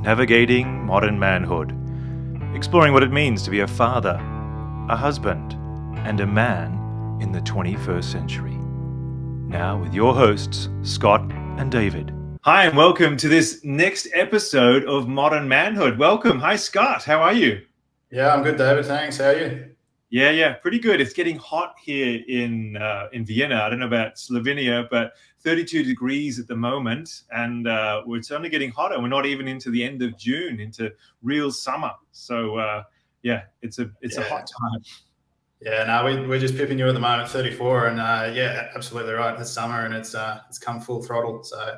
navigating modern manhood, exploring what it means to be a father, a husband, and a man in the 21st century. Now with your hosts, Scott and David. Hi, and welcome to this next episode of Modern Manhood. Welcome. Hi, Scott. How are you? Yeah, I'm good, David. Thanks. How are you? Yeah, pretty good. It's getting hot here in Vienna. I don't know about Slovenia, but 32 degrees at the moment, and it's only getting hotter. We're not even into the end of June, into real summer. So it's a hot time. Yeah, no, we're just pipping you at the moment, 34, and yeah, absolutely right. It's summer and it's come full throttle. So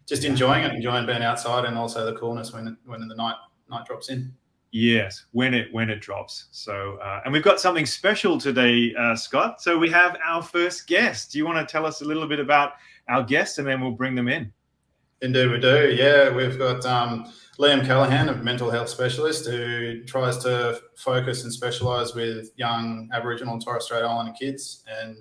just enjoying being outside, and also the coolness when the night drops in. Yes, when it drops. So, and we've got something special today, Scott. So we have our first guest. Do you want to tell us a little bit about our guest, and then we'll bring them in? Indeed, we do. Yeah, we've got Leam Callaughan, a mental health specialist who tries to focus and specialise with young Aboriginal and Torres Strait Islander kids. And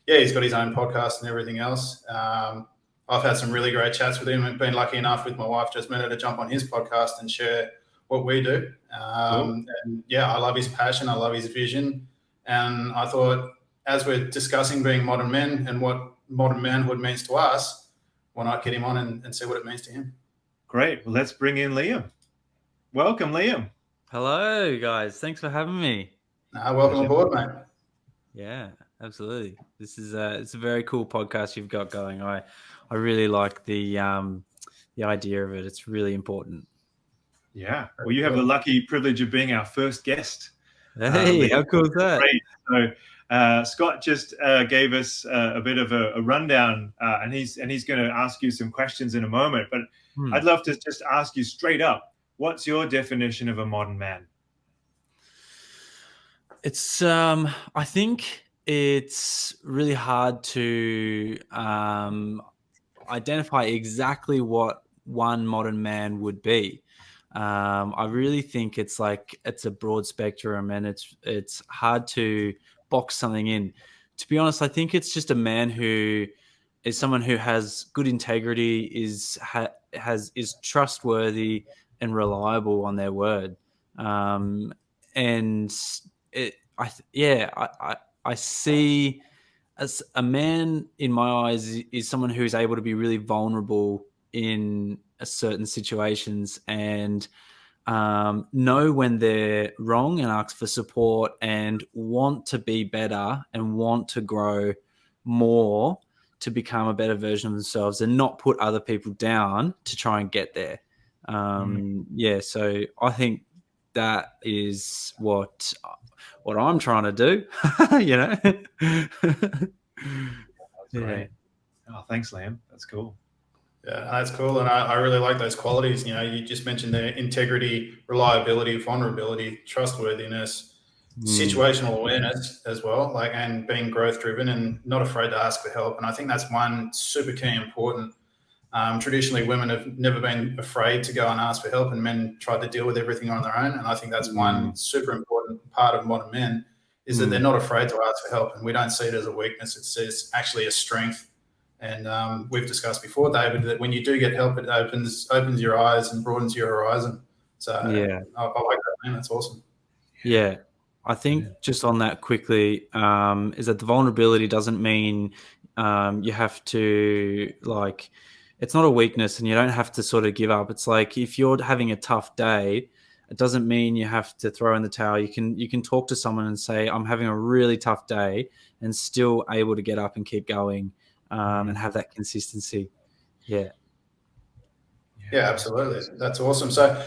he's got his own podcast and everything else. I've had some really great chats with him. I've been lucky enough with my wife, Jasmina, to jump on his podcast and share what we do. Cool. And yeah, I love his passion. I love his vision. And I thought, as we're discussing being modern men and what modern manhood means to us, why not get him on and see what it means to him? Great. Well, let's bring in Liam. Welcome, Liam. Hello, guys. Thanks for having me. Welcome aboard, mate. Yeah, absolutely. This is it's a very cool podcast you've got going. I really like the idea of it. It's really important. Yeah. Well, you have the lucky privilege of being our first guest. Hey, how cool is that? Great. So Scott just gave us a bit of a rundown, and he's going to ask you some questions in a moment. But I'd love to just ask you straight up, what's your definition of a modern man? It's I think it's really hard to identify exactly what one modern man would be. I really think it's a broad spectrum, and it's hard to box something in. To be honest, I think it's just a man who is someone who has good integrity, is trustworthy and reliable on their word. I see as a man, in my eyes, is someone who is able to be really vulnerable in certain situations and know when they're wrong and ask for support and want to be better and want to grow more to become a better version of themselves and not put other people down to try and get there. So I think that is what I'm trying to do, you know. That's great. Oh, thanks, Liam. That's cool. Yeah, that's cool. And I really like those qualities. You know, you just mentioned the integrity, reliability, vulnerability, trustworthiness, situational awareness as well, and being growth driven and not afraid to ask for help. And I think that's one super key important. Traditionally, women have never been afraid to go and ask for help, and men tried to deal with everything on their own. And I think that's one super important part of modern men is that they're not afraid to ask for help. And we don't see it as a weakness. It's actually a strength. And we've discussed before, David, that when you do get help, it opens your eyes and broadens your horizon. So yeah, I like that, man. That's awesome. Yeah. I think just on that quickly, is that the vulnerability doesn't mean you have to it's not a weakness and you don't have to sort of give up. It's like if you're having a tough day, it doesn't mean you have to throw in the towel. You can talk to someone and say, I'm having a really tough day, and still able to get up and keep going. And have that consistency. Yeah, absolutely. That's awesome. So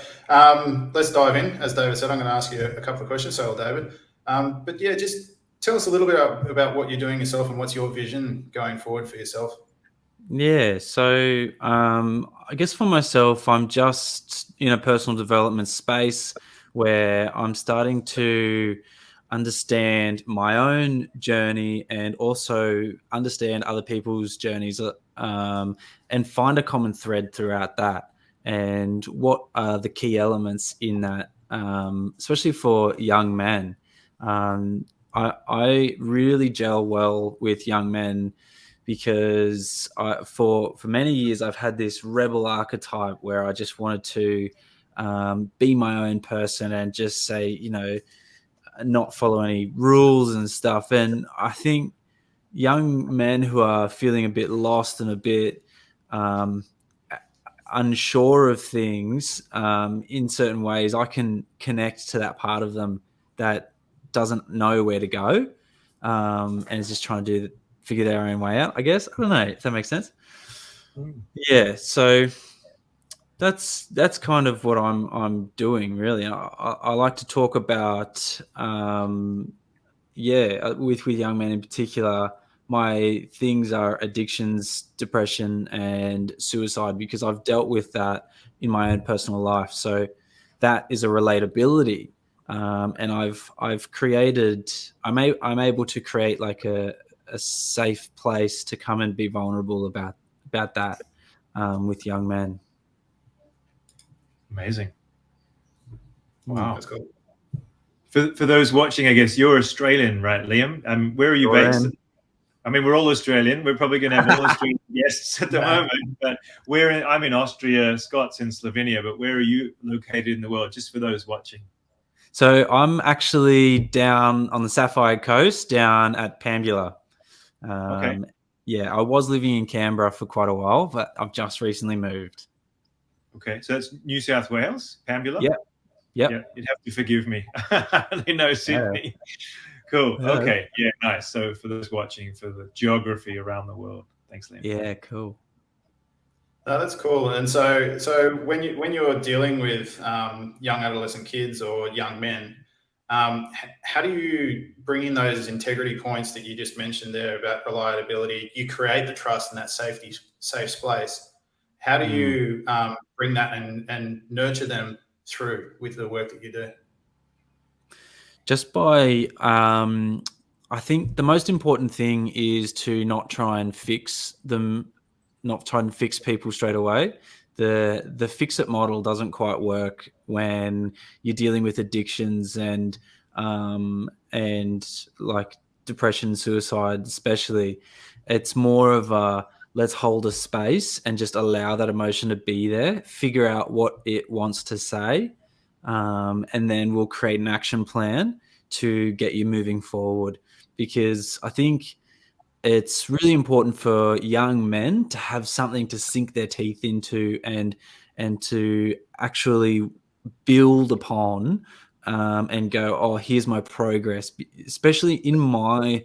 let's dive in. As David said, I'm going to ask you a couple of questions. So, David, but yeah, just tell us a little bit about what you're doing yourself and what's your vision going forward for yourself. Yeah, so I guess for myself, I'm just in a personal development space where I'm starting to understand my own journey and also understand other people's journeys and find a common thread throughout that. And what are the key elements in that, especially for young men. I really gel well with young men because for many years I've had this rebel archetype where I just wanted to be my own person and just say, you know, not follow any rules and stuff. And I think young men who are feeling a bit lost and a bit unsure of things in certain ways, I can connect to that part of them that doesn't know where to go and is just trying to figure their own way out, I guess. I don't know if that makes sense. Yeah, so that's kind of what I'm doing, really. I like to talk about with young men in particular. My things are addictions, depression, and suicide, because I've dealt with that in my own personal life. So that is a relatability, and I've created. I'm able to create like a safe place to come and be vulnerable about that with young men. Amazing. Wow. That's cool. For those watching, I guess you're Australian, right, Liam? Where are you based? I mean, we're all Australian. We're probably going to have all Australian guests at the moment. But I'm in Austria, Scott's in Slovenia. But where are you located in the world, just for those watching? So I'm actually down on the Sapphire Coast, down at Pambula. Okay. Yeah, I was living in Canberra for quite a while, but I've just recently moved. Okay, so that's New South Wales, Pambula? Yep. Yeah, you'd have to forgive me. I know Sydney. Yeah. Cool. Yeah. Okay. Yeah, nice. So for those watching, for the geography around the world. Thanks, Liam. Yeah, cool. No, that's cool. And so when you're dealing with young adolescent kids or young men, how do you bring in those integrity points that you just mentioned there about reliability? You create the trust in that safe space. How do you bring that and nurture them through with the work that you do? Just by, I think the most important thing is to not try and fix them, not try and fix people straight away. The fix-it model doesn't quite work when you're dealing with addictions and like depression, suicide, especially. It's more of a let's hold a space and just allow that emotion to be there, figure out what it wants to say, and then we'll create an action plan to get you moving forward. Because I think it's really important for young men to have something to sink their teeth into and to actually build upon and go, oh, here's my progress. Especially in my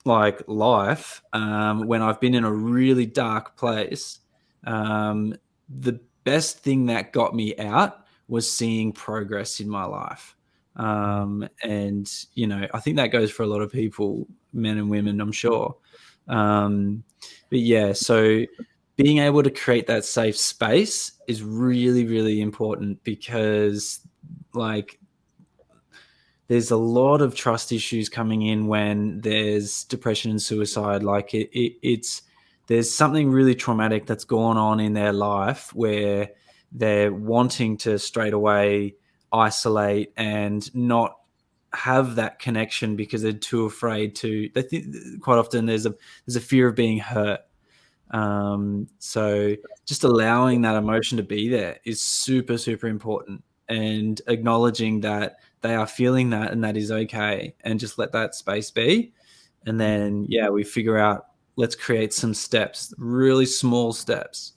life, when I've been in a really dark place, the best thing that got me out was seeing progress in my life. And, you know, I think that goes for a lot of people, men and women, I'm sure. But yeah, so being able to create that safe space is really, really important, because there's a lot of trust issues coming in when there's depression and suicide. There's something really traumatic that's gone on in their life where they're wanting to straight away isolate and not have that connection because they're too afraid to. Quite often there's a fear of being hurt. So just allowing that emotion to be there is super, super important, and acknowledging that they are feeling that and that is okay, and just let that space be. And then, we figure out, let's create some steps, really small steps,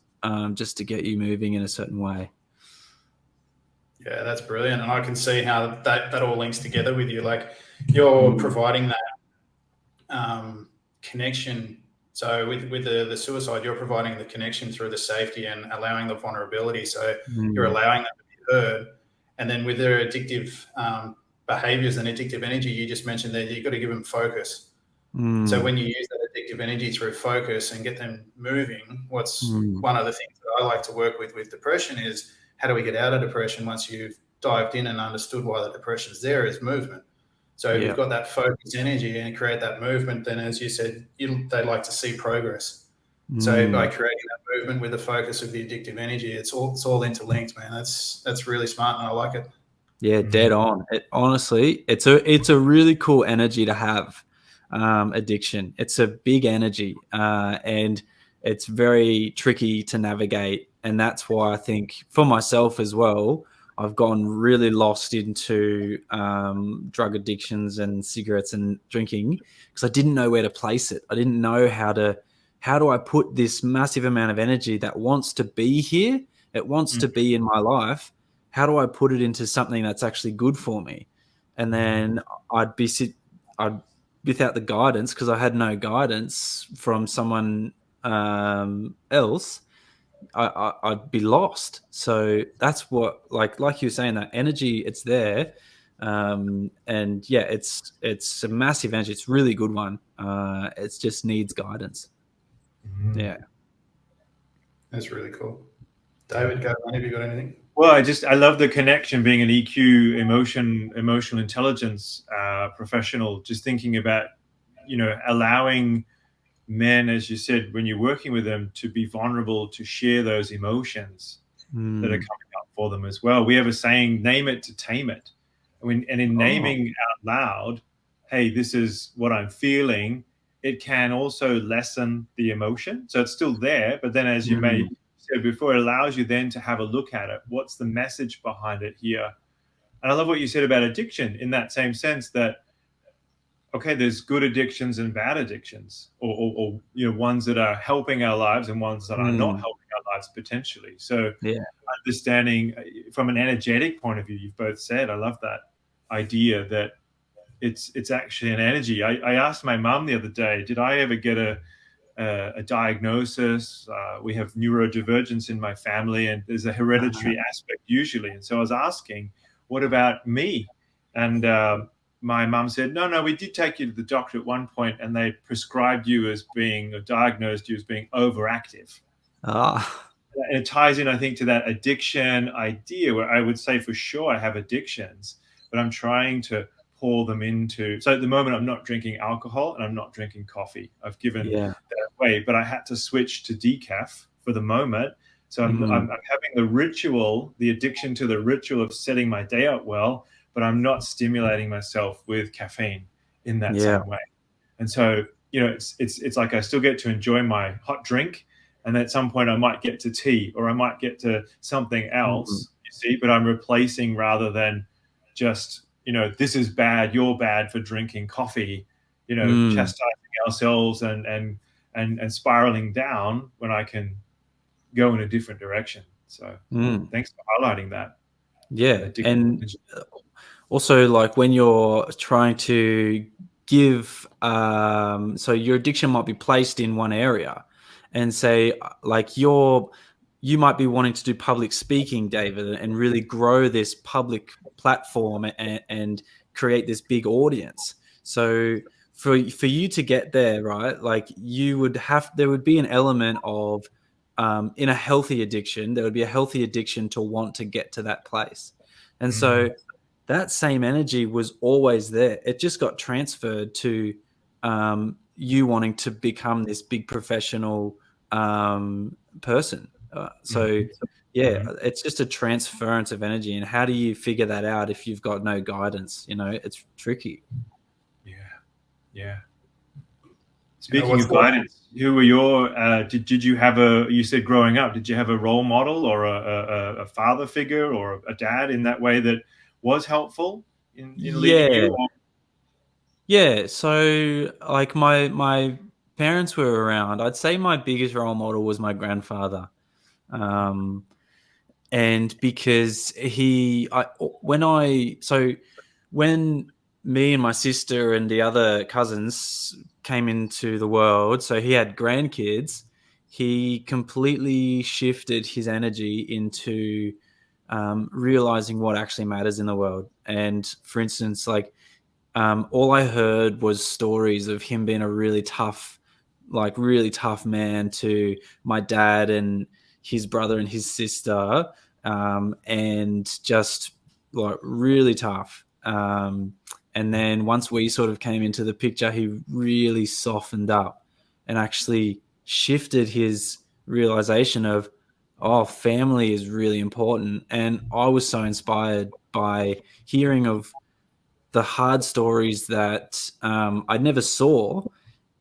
just to get you moving in a certain way. Yeah, that's brilliant. And I can see how that all links together with you. Like, you're providing that connection. So with the suicide, you're providing the connection through the safety and allowing the vulnerability. So you're allowing them to be heard. And then with their addictive behaviors and addictive energy, you just mentioned that you've got to give them focus. So when you use that addictive energy through focus and get them moving, one of the things that I like to work with depression is, how do we get out of depression once you've dived in and understood why the depression is there, is movement. So if you've got that focus energy and create that movement, then as you said, they like to see progress. So by creating that movement with the focus of the addictive energy, it's all interlinked, man. That's really smart, and I like it. Yeah, dead on. Honestly, it's a really cool energy to have. addiction. It's a big energy, and it's very tricky to navigate. And that's why I think for myself as well, I've gone really lost into drug addictions and cigarettes and drinking because I didn't know where to place it. I didn't know how do I put this massive amount of energy that wants to be here, it wants to be in my life. How do I put it into something that's actually good for me? And then I'd without the guidance, because I had no guidance from someone else, I'd be lost. So that's what, like you were saying, that energy, it's there. And yeah, it's a massive energy. It's a really good one. It just needs guidance. Yeah. That's really cool. David, go on. Have you got anything? Well, I love the connection, being an EQ, emotional intelligence professional, just thinking about, allowing men, as you said, when you're working with them, to be vulnerable, to share those emotions that are coming up for them as well. We have a saying, name it to tame it. And in naming out loud, hey, this is what I'm feeling, it can also lessen the emotion. So it's still there, but then, as you may said before, it allows you then to have a look at it. What's the message behind it here? And I love what you said about addiction, in that same sense that, okay, there's good addictions and bad addictions, or ones that are helping our lives and ones that are not helping our lives potentially. So understanding from an energetic point of view, you've both said, I love that idea that it's actually an energy. I asked my mum the other day, did I ever get a diagnosis? We have neurodivergence in my family, and there's a hereditary aspect usually. And so I was asking, what about me? And my mum said, no, we did take you to the doctor at one point, and they prescribed you as being, or diagnosed you as being overactive. And it ties in, I think, to that addiction idea, where I would say for sure I have addictions, but I'm trying to pour them into. So at the moment, I'm not drinking alcohol and I'm not drinking coffee. I've given that away, but I had to switch to decaf for the moment. So I'm having the ritual, the addiction to the ritual of setting my day up well, but I'm not stimulating myself with caffeine in that same way. And so, it's like I still get to enjoy my hot drink, and at some point I might get to tea, or I might get to something else, you see, but I'm replacing, rather than just, this is bad, you're bad for drinking coffee, chastising ourselves and spiraling down, when I can go in a different direction. So thanks for highlighting that. Yeah. And also, like, when you're trying to give, so your addiction might be placed in one area, and say, like, you might be wanting to do public speaking, David, and really grow this public platform and create this big audience. So for you to get there, right, like, there would be an element of, in a healthy addiction, there would be a healthy addiction to want to get to that place. And so that same energy was always there. It just got transferred to you wanting to become this big professional person. It's just a transference of energy. And how do you figure that out if you've got no guidance? It's tricky. Yeah. Speaking of guidance, who were your, did you have you said growing up, did you have a role model or a father figure or a dad in that way that was helpful in leading you? Yeah. So, like, my parents were around. I'd say my biggest role model was my grandfather. And because when me and my sister and the other cousins came into the world, so he had grandkids, he completely shifted his energy into realizing what actually matters in the world. And for instance, like, all I heard was stories of him being a really tough man to my dad and his brother and his sister, and just, like, really tough. And then once we sort of came into the picture, he really softened up and actually shifted his realization of, family is really important. And I was so inspired by hearing of the hard stories that I never saw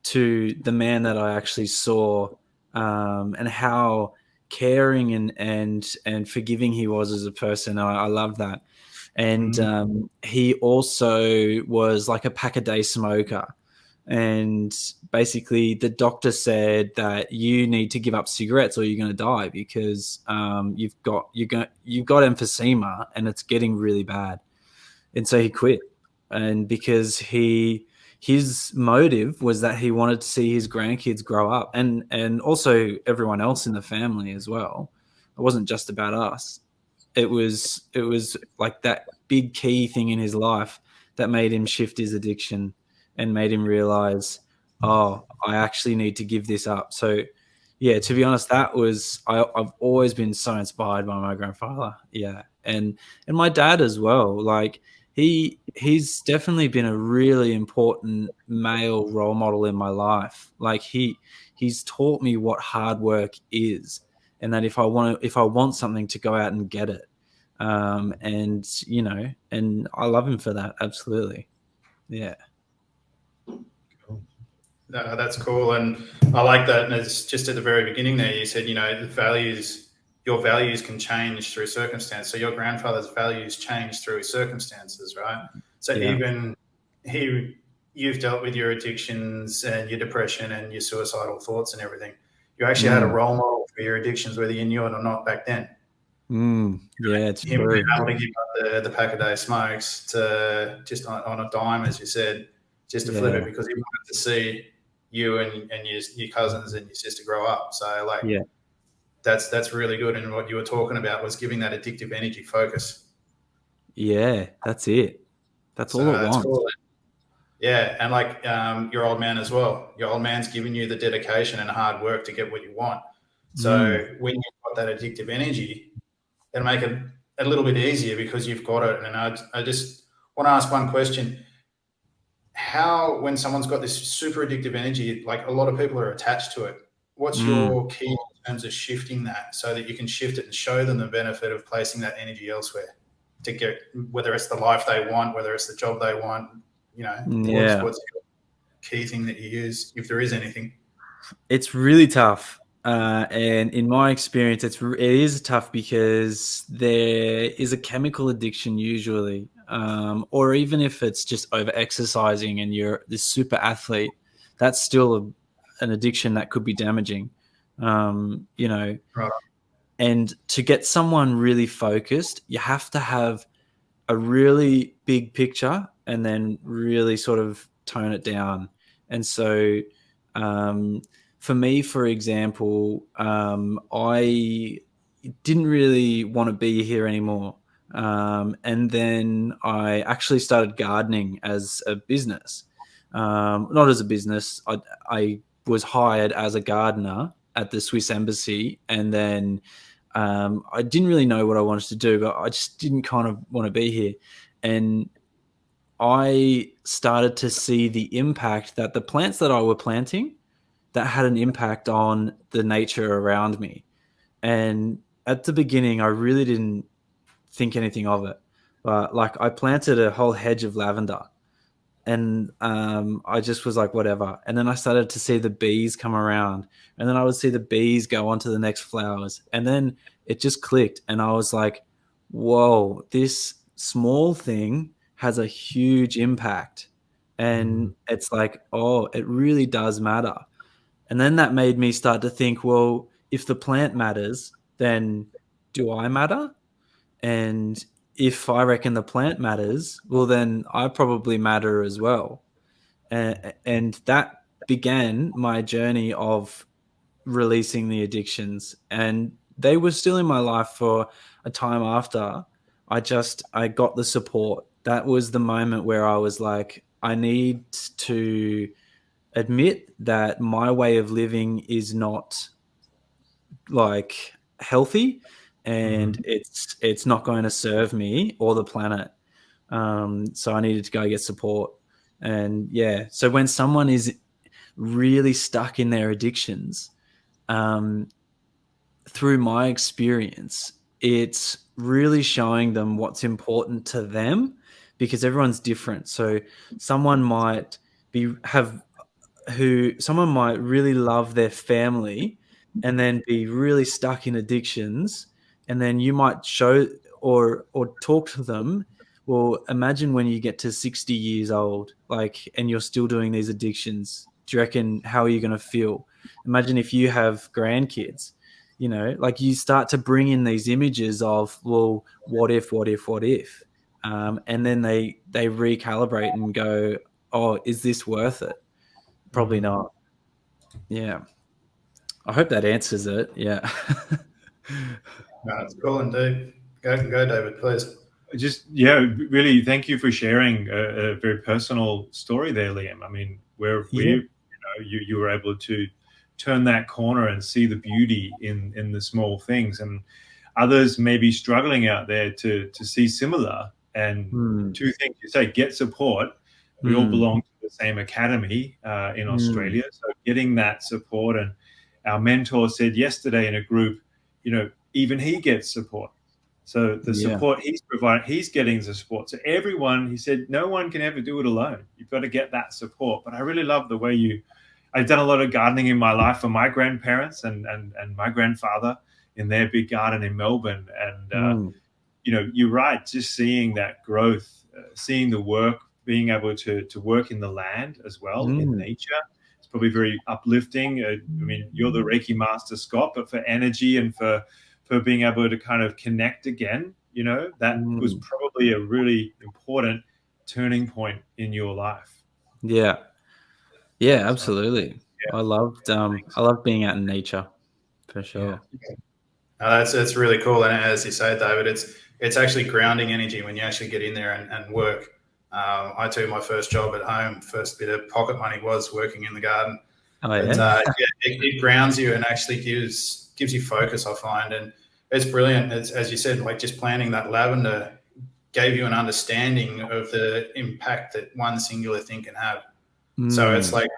to the man that I actually saw, and how caring and forgiving he was as a person. I love that. And he also was like a pack a day smoker. And basically, the doctor said that you need to give up cigarettes or you're going to die, because you've got emphysema and it's getting really bad. And so he quit. And because his motive was that he wanted to see his grandkids grow up, and also everyone else in the family as well. It wasn't just about us. It was like that big key thing in his life that made him shift his addiction and made him realize, oh, I actually need to give this up. So yeah, to be honest, I've always been so inspired by my grandfather. Yeah. And my dad as well. Like he's definitely been a really important male role model in my life. Like he's taught me what hard work is, and that if I want something, to go out and get it. And and I love him for that. Absolutely. Yeah. No, that's cool, and I like that. And it's just at the very beginning there, you said, your values can change through circumstance. So your grandfather's values changed through circumstances, right? So Yeah. even you've dealt with your addictions and your depression and your suicidal thoughts and everything. You actually had a role model for your addictions, whether you knew it or not back then. Yeah, it's Him true. being able to give up the pack a day smokes to just on a dime, as you said, just to flip Yeah. it because he wanted to see you and your cousins and your sister grow up. So like Yeah. that's really good. And what you were talking about was giving that addictive energy focus. Yeah, that's it. That's So all it that's wants. cool. Yeah, and like your old man as well. Your old man's giving you the dedication and hard work to get what you want. So when you've got that addictive energy, it'll make it a little bit easier because you've got it. And I just want to ask one question. How, when someone's got this super addictive energy, like a lot of people are attached to it, what's Mm. your key in terms of shifting that so that you can shift it and show them the benefit of placing that energy elsewhere to get, whether it's the life they want, whether it's the job they want, Yeah. what's your key thing that you use, if there is anything? It's really tough. And in my experience, it is tough because there is a chemical addiction usually, or even if it's just over exercising and you're this super athlete, that's still an addiction that could be damaging. Right. And to get someone really focused, you have to have a really big picture and then really sort of tone it down. And so, for me, for example, I didn't really want to be here anymore. And then I actually started gardening as a business. Not as a business, I was hired as a gardener at the Swiss Embassy. And then I didn't really know what I wanted to do, but I just didn't kind of want to be here. And I started to see the impact that the plants that I were planting, that had an impact on the nature around me. And at the beginning, I really didn't think anything of it. But like I planted a whole hedge of lavender, and I just was like, whatever. And then I started to see the bees come around, and then I would see the bees go on to the next flowers, and then it just clicked, and I was like, whoa, this small thing has a huge impact. And it's like, oh, it really does matter. And then that made me start to think, well, if the plant matters, then do I matter? And if I reckon the plant matters, well, then I probably matter as well. And that began my journey of releasing the addictions. And they were still in my life for a time after. I got the support. That was the moment where I was like, I need to admit that my way of living is not like healthy, and it's not going to serve me or the planet. So I needed to go get support. And yeah, so when someone is really stuck in their addictions, um, through my experience, it's really showing them what's important to them, because everyone's different. So someone might someone might really love their family and then be really stuck in addictions, and then you might show or talk to them. Well, imagine when you get to 60 years old, like, and you're still doing these addictions. Do you reckon, how are you going to feel? Imagine if you have grandkids, like, you start to bring in these images of, well, what if, and then they recalibrate and go, oh, is this worth it? Probably not. Yeah. I hope that answers it. Yeah. No, it's cool indeed. Go, David, please. Just, yeah, really, thank you for sharing a very personal story there, Liam. I mean, where Yeah. you were able to turn that corner and see the beauty in the small things, and others may be struggling out there to see similar. And two things you say: get support. We all belong to the same academy in Australia, so getting that support. And our mentor said yesterday in a group, even he gets support. So the Yeah. support he's providing, he's getting the support. So everyone, he said, no one can ever do it alone. You've got to get that support. But I really love the way I've done a lot of gardening in my life for my grandparents and my grandfather in their big garden in Melbourne. And, you're right, just seeing that growth, seeing the work, being able to work in the land as well, in nature. It's probably very uplifting. I mean, you're the Reiki master, Scott, but for energy and for being able to kind of connect again, that was probably a really important turning point in your life. Yeah. Yeah, absolutely. Yeah. I love being out in nature, for sure. Yeah. That's really cool. And as you say, David, it's actually grounding energy when you actually get in there and work. I too, my first job at home, first bit of pocket money was working in the garden. Oh, But yeah. it grounds you and actually gives you focus, I find. And it's brilliant. It's, as you said, like just planting that lavender gave you an understanding of the impact that one singular thing can have. So it's like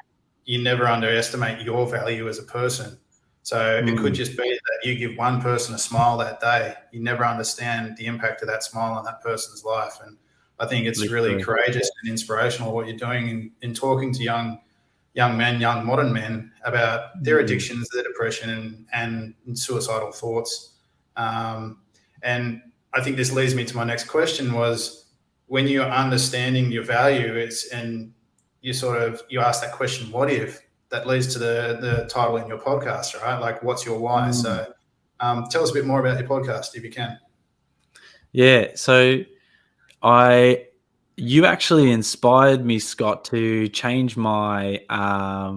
you never underestimate your value as a person. So it could just be that you give one person a smile that day. You never understand the impact of that smile on that person's life. And I think it's really courageous and inspirational what you're doing in talking to young men, young modern men about their addictions, their depression, and suicidal thoughts. And I think this leads me to my next question: was when you're understanding your value, you ask that question, what if? That leads to the title in your podcast, right? Like, what's your why? So tell us a bit more about your podcast, if you can. Yeah. So you actually inspired me, Scott, to change my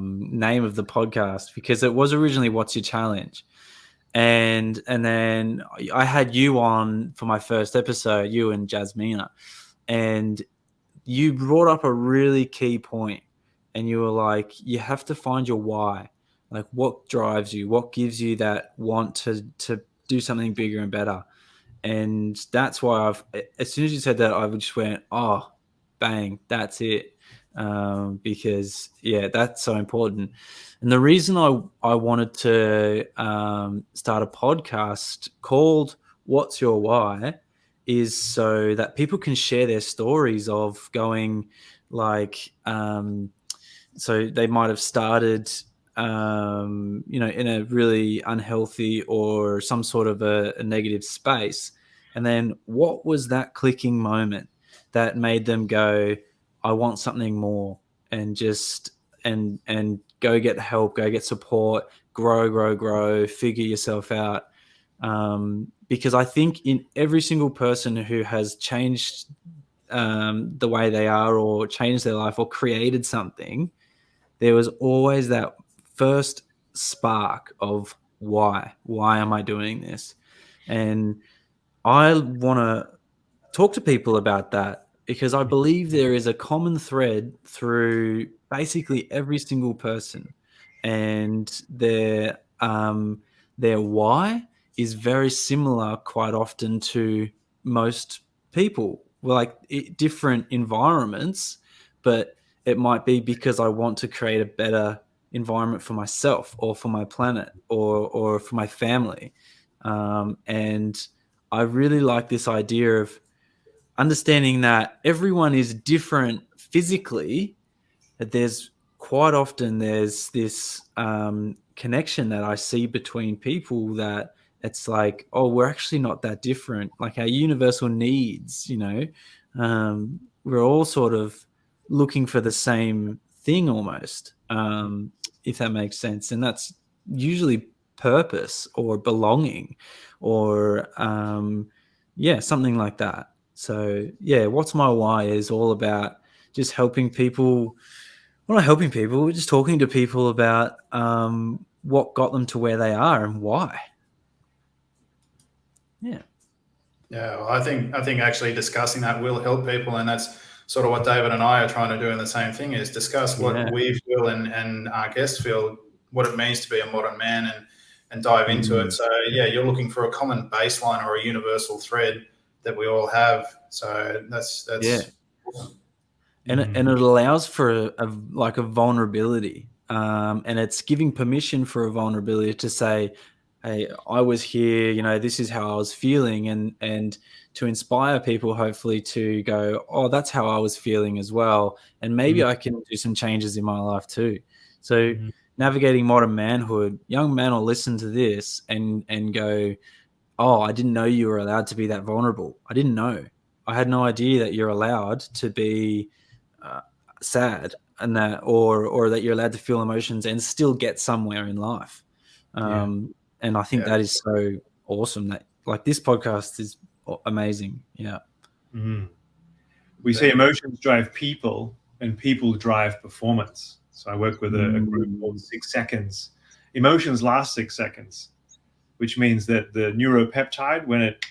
name of the podcast, because it was originally "What's Your Challenge," and then I had you on for my first episode, you and Jasmina, and you brought up a really key point, and you were like, you have to find your why, like what drives you, what gives you that want to do something bigger and better. And that's why as soon as you said that, I just went, oh, bang, that's it. Because that's so important. And the reason I wanted to start a podcast called "What's Your Why" is so that people can share their stories of going, like, so they might have started in a really unhealthy or some sort of a negative space. And then what was that clicking moment that made them go, I want something more, and just, and go get help, go get support, grow, figure yourself out. Because I think in every single person who has changed the way they are, or changed their life, or created something, there was always that first spark of why am I doing this? And I want to talk to people about that, because I believe there is a common thread through basically every single person, and their why is very similar quite often to most people. Well, like different environments, but it might be because I want to create a better environment for myself, or for my planet, or for my family. And I really like this idea of understanding that everyone is different physically, that there's quite often there's this connection that I see between people that it's like, oh, we're actually not that different. Like our universal needs, we're all sort of looking for the same thing almost, if that makes sense. And that's usually purpose or belonging or, something like that. So, yeah, What's My Why is all about just helping people. Well, not helping people, we're just talking to people about what got them to where they are and why. Yeah. Yeah, well, I think actually discussing that will help people, and that's sort of what David and I are trying to do in the same thing, is discuss what Yeah. we feel and our guests feel, what it means to be a modern man, and dive into it. So yeah, you're looking for a common baseline or a universal thread that we all have. So that's Yeah. awesome. And it allows for a vulnerability, and it's giving permission for a vulnerability to say, hey, I was here, this is how I was feeling, and to inspire people hopefully to go, oh, that's how I was feeling as well, and maybe I can do some changes in my life too. So navigating modern manhood, young men will listen to this and go, oh, I didn't know you were allowed to be that vulnerable. I didn't know. I had no idea that you're allowed to be sad, and that, or that you're allowed to feel emotions and still get somewhere in life. And I think that is so awesome. That, like, this podcast is amazing. Yeah. We say emotions drive people and people drive performance. So I work with a group called 6 Seconds. Emotions last 6 seconds, which means that the neuropeptide, when it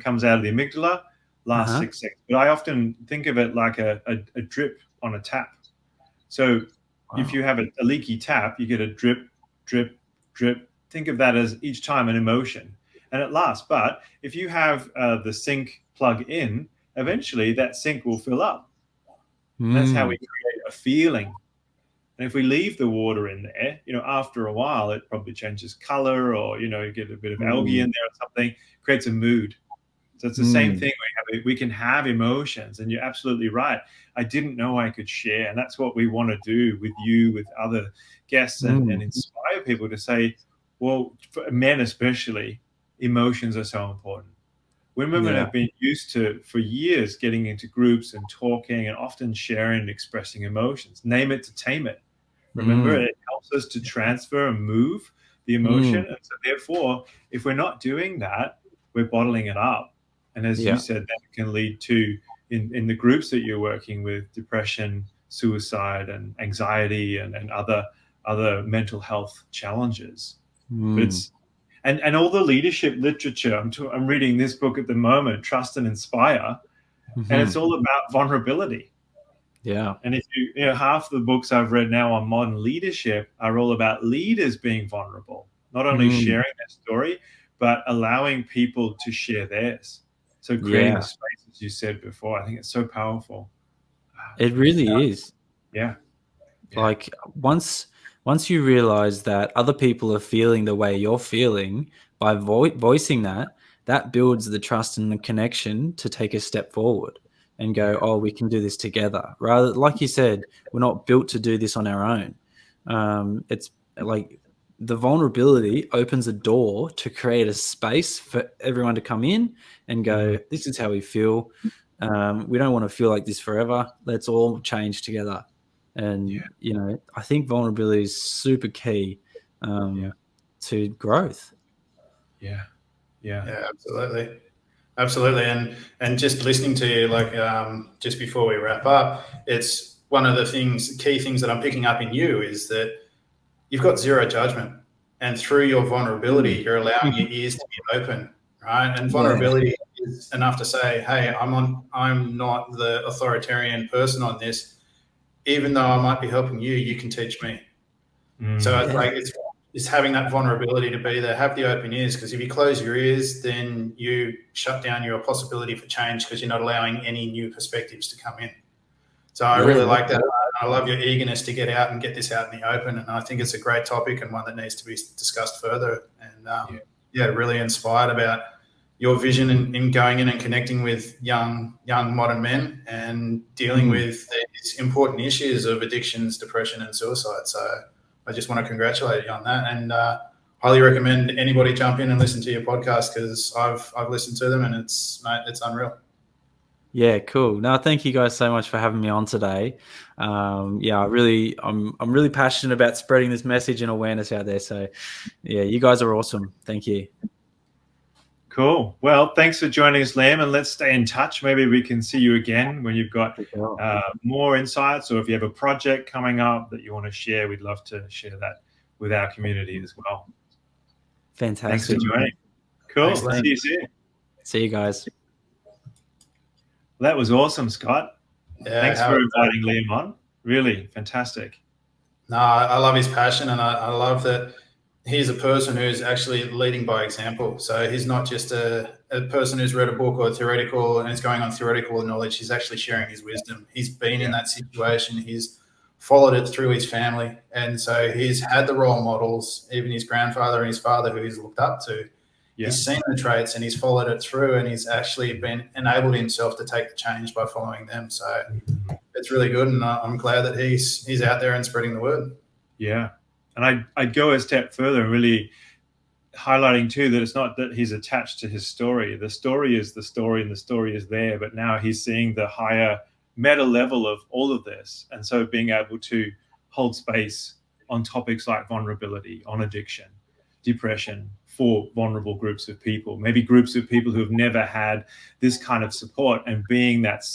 comes out of the amygdala, lasts 6 seconds. But I often think of it like a drip on a tap. So if you have a leaky tap, you get a drip, drip, drip. Think of that as each time an emotion, and it lasts. But if you have the sink plug in, eventually that sink will fill up. And that's how we create a feeling. And if we leave the water in there, after a while, it probably changes color, or, you get a bit of algae in there or something, creates a mood. So it's the same thing. We can have emotions, and you're absolutely right. I didn't know I could share. And that's what we want to do with you, with other guests, and inspire people to say, well, for men especially, emotions are so important. Women have been used to, for years, getting into groups and talking and often sharing and expressing emotions. Name it to tame it. Remember, it helps us to transfer and move the emotion. And so therefore, if we're not doing that, we're bottling it up. And as you said, that can lead to, in the groups that you're working with, depression, suicide, and anxiety, and other mental health challenges. But it's and all the leadership literature. I'm reading this book at the moment, Trust and Inspire, and it's all about vulnerability. Yeah. And if half the books I've read now on modern leadership are all about leaders being vulnerable, not only sharing their story, but allowing people to share theirs. So creating the space, as you said before, I think it's so powerful. It really is. Yeah. Like, once you realize that other people are feeling the way you're feeling, by voicing that builds the trust and the connection to take a step forward and go, oh, we can do this together. Rather, like you said, we're not built to do this on our own. It's like the vulnerability opens a door to create a space for everyone to come in and go, this is how we feel. We don't want to feel like this forever. Let's all change together. And, I think vulnerability is super key to growth. Yeah, absolutely. And just listening to you, like, just before we wrap up, it's one of the key things that I'm picking up in you is that you've got zero judgment, and through your vulnerability, you're allowing your ears to be open, right? And vulnerability is enough to say, hey, I'm not the authoritarian person on this. Even though I might be helping you, you can teach me. So it's like it's having that vulnerability to be there, have the open ears, because if you close your ears, then you shut down your possibility for change because you're not allowing any new perspectives to come in. So I really like that. I love your eagerness to get out and get this out in the open, and I think it's a great topic and one that needs to be discussed further. And really inspired about your vision in going in and connecting with young modern men and dealing with these important issues of addictions, depression, and suicide. So I just want to congratulate you on that, and highly recommend anybody jump in and listen to your podcast, because I've listened to them and it's unreal. Yeah, cool. No, thank you guys so much for having me on today. I'm really passionate about spreading this message and awareness out there. So yeah, you guys are awesome. Thank you. Cool. Well, thanks for joining us, Liam, and let's stay in touch. Maybe we can see you again when you've got more insights, or if you have a project coming up that you want to share, we'd love to share that with our community as well. Fantastic. Thanks for joining. Cool. Excellent. See you soon. See you guys. That was awesome, Scott. Yeah, thanks for inviting Liam on. Really fantastic. No, I love his passion, and I love that he's a person who's actually leading by example. So he's not just a person who's read a book or theoretical and is going on theoretical knowledge. He's actually sharing his wisdom. He's been in that situation. He's followed it through his family. And so he's had the role models, even his grandfather and his father, who he's looked up to. Yeah. He's seen the traits and he's followed it through, and he's actually been enabled himself to take the change by following them. So it's really good, and I'm glad that he's out there and spreading the word. Yeah. And I'd go a step further and really highlighting too that it's not that he's attached to his story. The story is the story, and the story is there, but now he's seeing the higher meta level of all of this. And so being able to hold space on topics like vulnerability, on addiction, depression, for vulnerable groups of people, maybe groups of people who have never had this kind of support, and being that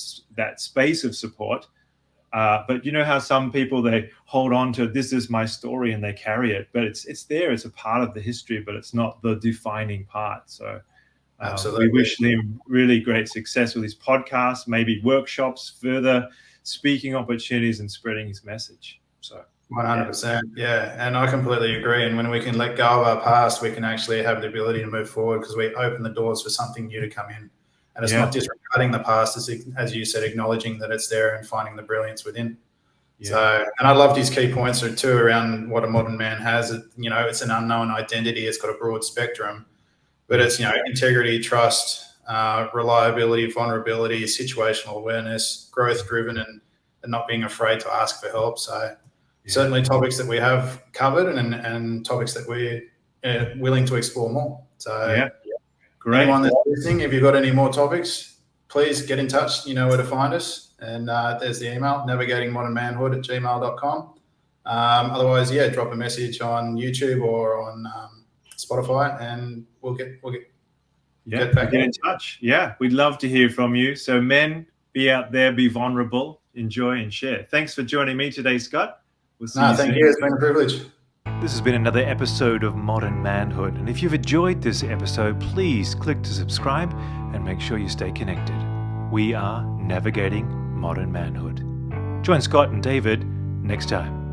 space of support. But you know how some people, they hold on to, this is my story, and they carry it, but it's there, it's a part of the history, but it's not the defining part. So we wish him really great success with his podcast, maybe workshops, further speaking opportunities, and spreading his message. So 100%. Yeah. And I completely agree. And when we can let go of our past, we can actually have the ability to move forward, because we open the doors for something new to come in. And it's not disregarding the past, as you said, acknowledging that it's there and finding the brilliance within. Yeah. So, and I loved his key points too around what a modern man has. It's an unknown identity. It's got a broad spectrum, but it's, integrity, trust, reliability, vulnerability, situational awareness, growth driven, and not being afraid to ask for help. So certainly topics that we have covered, and topics that we're willing to explore more. So great. Anyone that's listening, if you've got any more topics, please get in touch. You know where to find us. And there's the email, navigatingmodernmanhood@gmail.com. Otherwise, drop a message on YouTube or on Spotify, and we'll get back in touch. Yeah, we'd love to hear from you. So men, be out there, be vulnerable, enjoy and share. Thanks for joining me today, Scott. We'll see you soon. Thank you. It's been a privilege. This has been another episode of Modern Manhood, and if you've enjoyed this episode, please click to subscribe and make sure you stay connected. We are navigating modern manhood. Join Scott and David next time.